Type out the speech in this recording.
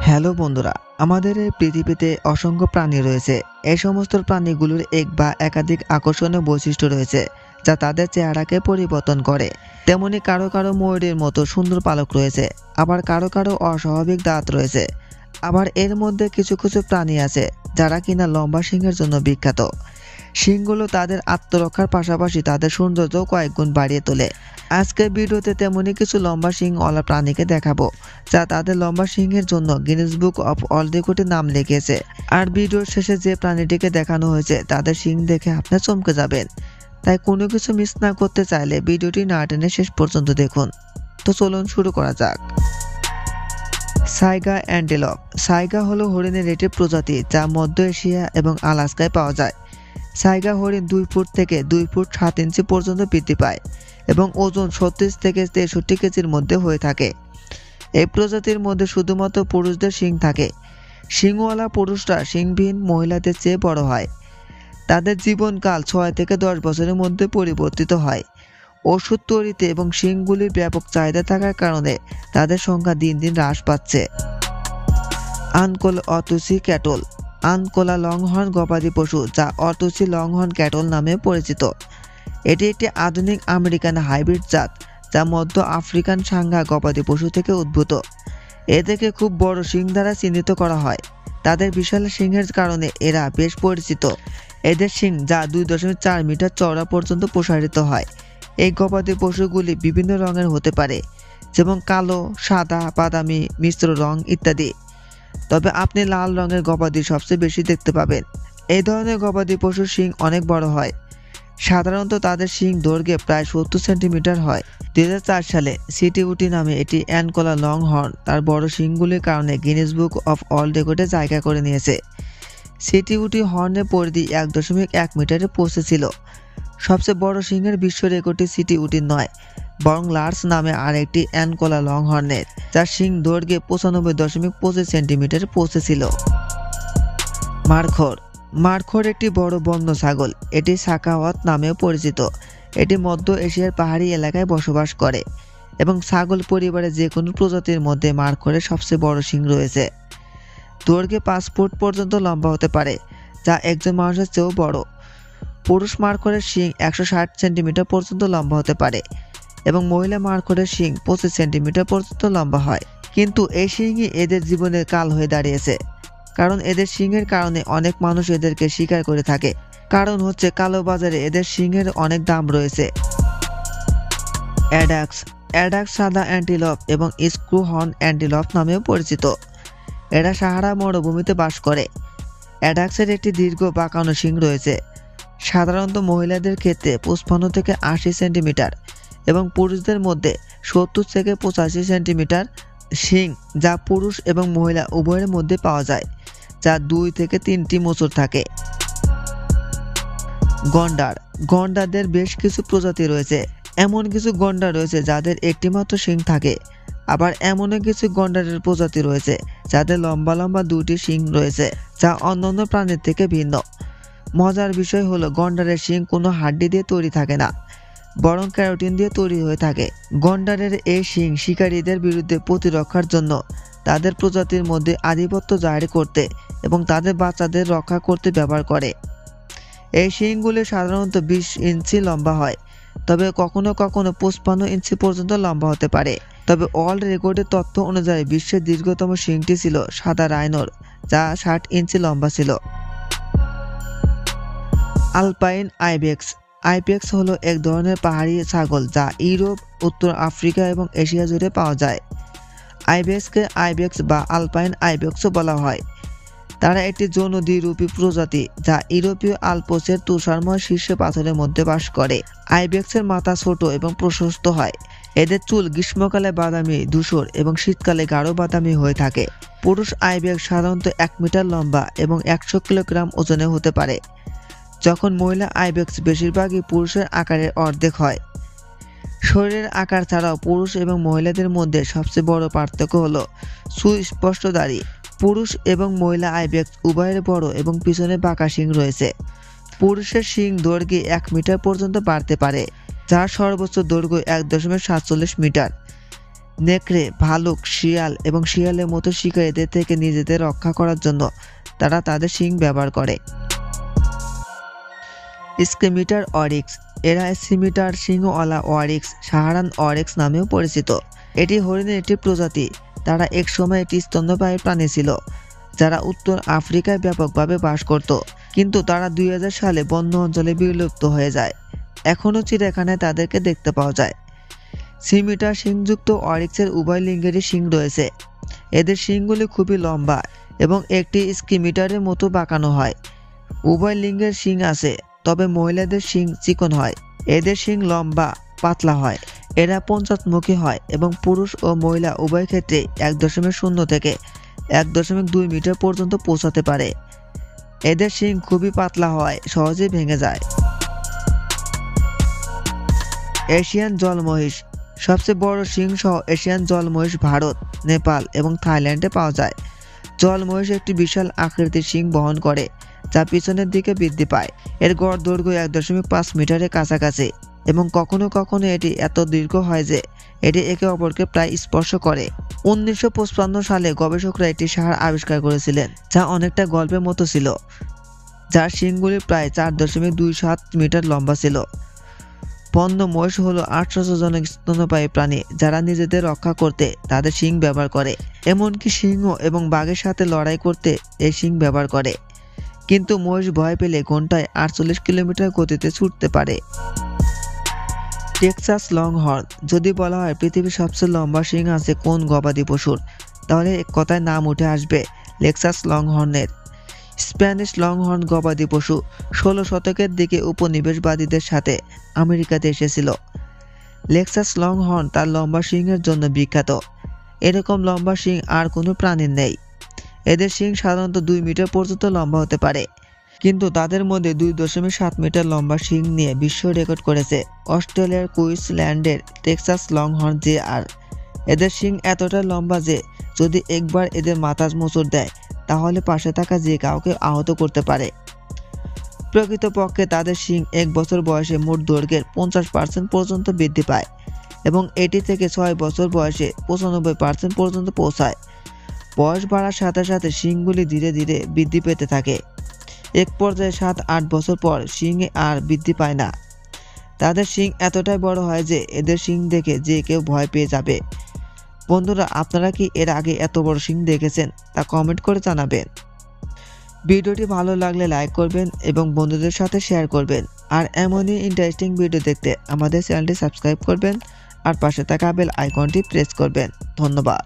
Hello বন্ধুরা, আমাদের এই পৃথিবীতে অসংখ্য প্রাণী রয়েছে। এই সমস্ত প্রাণীগুলোর এক বা একাধিক আকর্ষণীয় বৈশিষ্ট্য রয়েছে যা তাদের চেহারাকে পরিবর্তন করে। তেমনি কারো কারো ময়ূরের মতো সুন্দর পালক রয়েছে, আবার কারো কারো অস্বাভাবিক দাঁত রয়েছে। আবার এর মধ্যে কিছু কিছু প্রাণী আছে যারা কিনা লম্বা শিংয়ের জন্য বিখ্যাত। শিংগুলো তাদের আত্মরক্ষার পাশাপাশি তাদের সৌন্দর্য কয়েক গুণ বাড়িয়ে তোলে। আজকের ভিডিওতে তেমনই কিছু লম্বা শিংওয়ালা প্রাণীকে দেখাবো যা তাদের লম্বা শিংয়ের জন্য গিনেস বুক অফ ওয়ার্ল্ড রেকর্ডে নাম লিখিয়েছে। আর ভিডিওর শেষে যে প্রাণীটিকে দেখানো হয়েছে তাদের শিং দেখে আপনি চমকে যাবেন। তাই কোনো কিছু মিস না করতে চাইলে ভিডিওটি না টেনে শেষ পর্যন্ত দেখুন। তো চলুন শুরু করা যাক। সাইগা অ্যান্টেলপ। সাইগা হলো হরিণের একটি প্রজাতি যা মধ্য এশিয়া এবং আলাস্কায় পাওয়া যায়। সাইগা হরিণ 2 ফুট থেকে 2 ফুট 7 ইঞ্চি পর্যন্ত বৃদ্ধি পায় এবং ওজন 36 থেকে 63 কেজির মধ্যে হয়ে থাকে। এই প্রজাতির মধ্যে শুধুমাত্র পুরুষদের শিং থাকে। শিংওয়ালা পুরুষরা শিংবিহীন মহিলাদের চেয়ে বড় হয়। তাদের জীবনকাল 6 থেকে 10 বছরের মধ্যে পরিবর্তিত হয়। ওষুধ তৈরিতে এবং শিংগুলির ব্যাপক চাহিদা থাকার কারণে তাদের সংখ্যা দিন দিন হ্রাস পাচ্ছে। আনকোলা অতুসি ক্যাটল। আনকোলা লংহর্ন গবাদি পশু যা অতুসি লংহর্ন ক্যাটল নামে পরিচিত। এটি একটি আধুনিক আমেরিকান হাইব্রিড জাত যা মধ্য আফ্রিকান সাঙ্গা গবাদি পশু থেকে উদ্ভূত। এদেরকে খুব বড় শিং দ্বারা চিহ্নিত করা হয়। তাদের বিশাল শিংয়ের কারণে এরা বেশ পরিচিত। এদের শিং যা 2.4 মিটার চওড়া পর্যন্ত প্রসারিত হয়। এই গবাদি পশুগুলি বিভিন্ন রঙের হতে পারে, যেমন কালো, সাদা, বাদামি, মিশ্র রং ইত্যাদি। তবে আপনি লাল রঙের গবাদি সবচেয়ে বেশি দেখতে পাবেন। এই ধরনের গবাদি পশুর শিং অনেক বড় হয়। সাধারণত তাদের শিং দৈর্ঘ্যে প্রায় 70 সেন্টিমিটার হয়। 2004 সালে সিটিউটি নামে এটি অ্যানকোলা লংহর্ন তার বড় শিংগুলির কারণে গিনেস বুক অফ ওয়ার্ল্ড রেকর্ডে জায়গা করে নিয়েছে। সিটিউটি হর্নের পরিধি 1.1 মিটারে পৌঁছেছিল। সবচেয়ে বড় শিংয়ের বিশ্ব রেকর্ডটি সিটিউটির নয়, বরং লার্স নামে আরেকটি অ্যানকোলা লংহর্নের, যার শিং দৈর্ঘ্যে 95.25 সেন্টিমিটারে পৌঁছেছিল। মারখর। মারখর একটি বড় বন্য ছাগল। এটি সাকাওয়াত নামেও পরিচিত। এটি মধ্য এশিয়ার পাহাড়ি এলাকায় বসবাস করে এবং ছাগল পরিবারের যে কোনো প্রজাতির মধ্যে মারখরের সবচেয়ে বড় শিং রয়েছে। দৈর্ঘ্যে 5 ফুট পর্যন্ত লম্বা হতে পারে, যা একজন মানুষের চেয়েও বড়। পুরুষ মারখরের শিং 160 সেন্টিমিটার পর্যন্ত লম্বা হতে পারে এবং মহিলা মারখরের শিং 25 সেন্টিমিটার পর্যন্ত লম্বা হয়। কিন্তু এই শিংই এদের জীবনের কাল হয়ে দাঁড়িয়েছে, কারণ এদের শিংয়ের কারণে অনেক মানুষ এদেরকে শিকার করে থাকে। কারণ হচ্ছে কালো বাজারে এদের শিংয়ের অনেক দাম রয়েছে। অ্যাডাক্স। অ্যাডাক্স সাদা অ্যান্টিলপ এবং স্ক্রু হর্ন অ্যান্টিলপ নামেও পরিচিত। এরা সাহারা মরুভূমিতে বাস করে। অ্যাডাক্সের একটি দীর্ঘ বাঁকানো শিং রয়েছে। সাধারণত মহিলাদের ক্ষেত্রে 55 থেকে 80 সেন্টিমিটার এবং পুরুষদের মধ্যে 70 থেকে 85 সেন্টিমিটার শিং, যা পুরুষ এবং মহিলা উভয়ের মধ্যে পাওয়া যায়, যা 2 থেকে 3টি মোচড় থাকে। গন্ডার। গন্ডারদের বেশ কিছু প্রজাতি রয়েছে। এমন কিছু গন্ডার রয়েছে যাদের একটি মাত্র শিং থাকে। আবার এমনও কিছু গন্ডারের প্রজাতি রয়েছে যাদের লম্বা লম্বা 2টি শিং রয়েছে, যা অন্যান্য প্রাণীর থেকে ভিন্ন। মজার বিষয় হলো গন্ডারের শিং কোনো হাড্ডি দিয়ে তৈরি থাকে না, বরং ক্যারোটিন দিয়ে তৈরি হয়ে থাকে। গন্ডারের এই শিং শিকারীদের বিরুদ্ধে প্রতিরক্ষার জন্য, তাদের প্রজাতির মধ্যে আধিপত্য জাহির করতে এবং তাদের বাচ্চাদের রক্ষা করতে ব্যবহার করে। এই শিংগুলি সাধারণত 20 ইঞ্চি লম্বা হয়, তবে কখনো কখনো 55 ইঞ্চি পর্যন্ত লম্বা হতে পারে। তবে ওয়ার্ল্ড রেকর্ডের তথ্য অনুযায়ী বিশ্বের দীর্ঘতম শিংটি ছিল সাদা রাইনোর, যা 60 ইঞ্চি লম্বা ছিল। Alpine ibex. আইবেক্স হলো এক ধরনের পাহাড়ি ছাগল যা ইউরোপ, উত্তর আফ্রিকা এবং এশিয়া জুড়ে পাওয়া যায়। আইবেক্সকে আইবেক্স বা আলপাইন আইবেক্সও বলা হয়। তারা একটি যৌন দ্বিরূপী প্রজাতি যা ইউরোপীয় আল্পসের তুষারময় শীর্ষে পাথরের মধ্যে বাস করে। আইবেক্সের মাথা ছোট এবং প্রশস্ত হয়। এদের চুল গ্রীষ্মকালে বাদামি ধূসর এবং শীতকালে গাঢ় বাদামি হয়ে থাকে। পুরুষ আইবেক্স সাধারণত 1 মিটার লম্বা এবং 100 কিলোগ্রাম ওজনে হতে পারে, যখন মহিলা আইবেক্স বেশিরভাগই পুরুষের আকারের অর্ধেক হয়। শরীরের আকার ছাড়াও পুরুষ এবং মহিলাদের মধ্যে সবচেয়ে বড় পার্থক্য হলো সুস্পষ্ট দাড়ি। পুরুষ এবং মহিলা আইবেক্স উভয়ের বড় এবং পিছনে বাঁকা শিং রয়েছে। পুরুষের শিং দৈর্ঘ্যে 1 মিটার পর্যন্ত বাড়তে পারে, যার সর্বোচ্চ দৈর্ঘ্য 1.47 মিটার। নেকড়ে, ভালুক, শিয়াল এবং শিয়ালের মতো শিকারীদের থেকে নিজেদের রক্ষা করার জন্য তারা তাদের শিং ব্যবহার করে। স্কিমিটার অরিক্স, এরা স্কিমিটার সিংহওয়ালা অরিক্স, সাহারান অরিক্স নামেও পরিচিত। এটি হরিণের একটি প্রজাতি। তারা একসময় একটি স্তন্যপায়ী প্রাণী ছিল যারা উত্তর আফ্রিকায় ব্যাপকভাবে বাস করত, কিন্তু তারা 2000 সালে বন্য অঞ্চলে বিলুপ্ত হয়ে যায়। এখনও চিড়িয়াখানায় তাদেরকে দেখতে পাওয়া যায়। সিমিটার শিংযুক্ত অরিক্সের উভয় লিঙ্গেরই শিং রয়েছে। এদের শিংগুলি খুবই লম্বা এবং একটি স্কিমিটারের মতো বাঁকানো হয়। উভয় লিঙ্গের শিং আছে, তবে মহিলাদের শিং চিকন হয়। এদের শিং লম্বা, পাতলা হয়। এরা পশ্চাৎমুখী হয় এবং পুরুষ ও মহিলা উভয় ক্ষেত্রে 1.0 থেকে 1.2 মিটার পর্যন্ত পৌঁছাতে পারে। এদের শিং খুবই পাতলা হয়, সহজেই ভেঙে যায়। এশিয়ান জল মহিষ, সবচেয়ে বড় শিং সহ এশিয়ান জল মহিষ ভারত, নেপাল এবং থাইল্যান্ডে পাওয়া যায়। জল মহিষ একটি বিশাল আকৃতির শিং বহন করে যা পিছনের দিকে বৃদ্ধি পায়। এর গড় দৈর্ঘ্য 1.5 মিটারের কাছাকাছি এবং কখনো কখনো এটি এত দীর্ঘ হয় যে এটি একে অপরকে প্রায় স্পর্শ করে। 1955 সালে গবেষকরা একটি সার আবিষ্কার করেছিলেন যা অনেকটা গল্পের মতো ছিল, যার শিংগুলি প্রায় 4.27 মিটার লম্বা ছিল। বন্য মহিষ হলো আশ্চর্যজনক স্তন্যপায়ী প্রাণী যারা নিজেদের রক্ষা করতে তাদের শিং ব্যবহার করে। এমনকি সিংহ এবং বাঘের সাথে লড়াই করতে এই শিং ব্যবহার করে। কিন্তু মহিষ ভয় পেলে ঘন্টায় 48 কিলোমিটার গতিতে ছুটতে পারে। টেক্সাস লং হর্ন, যদি বলা হয় পৃথিবীর সবচেয়ে লম্বা শিং আছে কোন গবাদি পশুর, তাহলে এক কথায় নাম উঠে আসবে টেক্সাস লং হর্নের। স্প্যানিশ লং হর্ন গবাদি পশু 16 শতকের দিকে উপনিবেশবাদীদের সাথে আমেরিকাতে এসেছিল। টেক্সাস লং হর্ন তার লম্বা শিংয়ের জন্য বিখ্যাত। এরকম লম্বা শিং আর কোনো প্রাণীর নেই। এদের শিং সাধারণত 2 মিটার পর্যন্ত লম্বা হতে পারে, কিন্তু তাদের মধ্যে 2.7 মিটার লম্বা শিং নিয়ে বিশ্ব রেকর্ড করেছে অস্ট্রেলিয়ার কুইন্সল্যান্ডের টেক্সাস লং হর্ন JR। এদের শিং এতটা লম্বা যে যদি একবার এদের মাথা মোচড় দেয় তাহলে পাশে থাকা যে কাউকে আহত করতে পারে। প্রকৃতপক্ষে তাদের শিং 1 বছর বয়সে মোট দৈর্ঘ্যের 50% পর্যন্ত বৃদ্ধি পায় এবং এটি থেকে 6 বছর বয়সে 95% পর্যন্ত পৌঁছায়। বয়স বাড়ার সাথে সাথে শিংগুলি ধীরে ধীরে বৃদ্ধি পেতে থাকে। এক পর্যায়ে 7-8 বছর পর শিং আর বৃদ্ধি পায় না। তাদের শিং এতটাই বড় হয় যে এদের শিং দেখে যে কেউ ভয় পেয়ে যাবে। বন্ধুরা, আপনারা কি এর আগে এত বড় শিং দেখেছেন তা কমেন্ট করে জানাবেন। ভিডিওটি ভালো লাগলে লাইক করবেন এবং বন্ধুদের সাথে শেয়ার করবেন। আর এমনই ইন্টারেস্টিং ভিডিও দেখতে আমাদের চ্যানেলটি সাবস্ক্রাইব করবেন আর পাশে থাকা বেল আইকনটি প্রেস করবেন। ধন্যবাদ।